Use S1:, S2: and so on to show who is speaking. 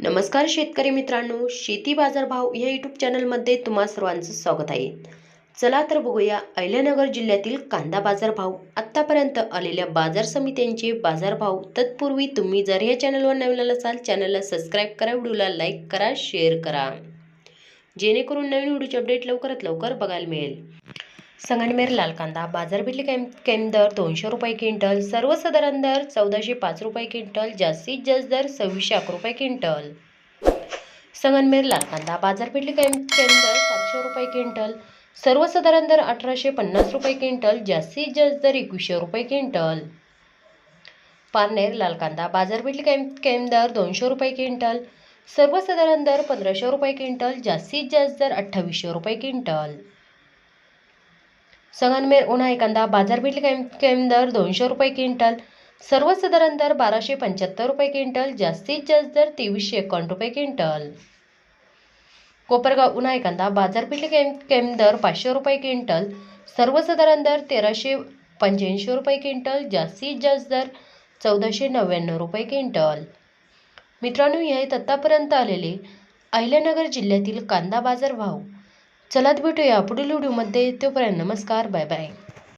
S1: नमस्कार शेतकरी मित्रांनो, शेती बाजार भाव या यूट्यूब चॅनलमध्ये तुम्हा सर्वांचं स्वागत आहे. चला तर बघूया अहिल्यानगर जिल्ह्यातील कांदा बाजार भाव. आत्तापर्यंत आलेल्या बाजार समित्यांचे बाजार भाव. तत्पूर्वी तुम्ही जर या चॅनलवर नवीन असाल चॅनलला सबस्क्राईब करा, व्हिडिओला लाईक करा, शेअर करा, जेणेकरून नवीन व्हिडिओचे अपडेट लवकरात लवकर बघायला मिळेल. संगमनेर लाल कांदा बाजार भेटले कैम दर 200 रुपये क्विंटल, सर्वसाधारण दर 1405 रुपये क्विंटल, जास्तीत जास्त दर 2611 रुपये क्विंटल. संगमनेर लाल कांदा बाजार भेटले कैम दर 700 रुपये क्विंटल, सर्वसाधारण दर 1850 रुपये क्विंटल, जास्तीत जास्त दर 2100 रुपये क्विंटल. पारनेर लाल कांदा बाजार भेटले कैम दर 200 रुपये क्विंटल, सर्वसाधारण दर 1500 रुपये क्विंटल, जास्तीत जास्त दर 2800 रुपये क्विंटल. संगमनेर उन्हाळी कांदा बाजार भेटले कैम दर 200 रुपये क्विंटल, सर्वसाधारण दर 1275 रुपये क्विंटल, जास्तीत जास्त दर 2351 रुपये क्विंटल. कोपरगाव उन्हाळी कांदा बाजार भेटले कैम दर 500 रुपये क्विंटल, सर्वसाधारण दर 1385 रुपये क्विंटल, जास्तीत जास्त दर 1499 रुपये क्विंटल. मित्रांनो, हे आहेत आत्तापर्यंत आलेले अहिल्यानगर जिल्ह्यातील कांदा बाजार भाव. चला भेटूया पुढील व्हिडिओमध्ये. तोपर्यंत नमस्कार, बाय बाय.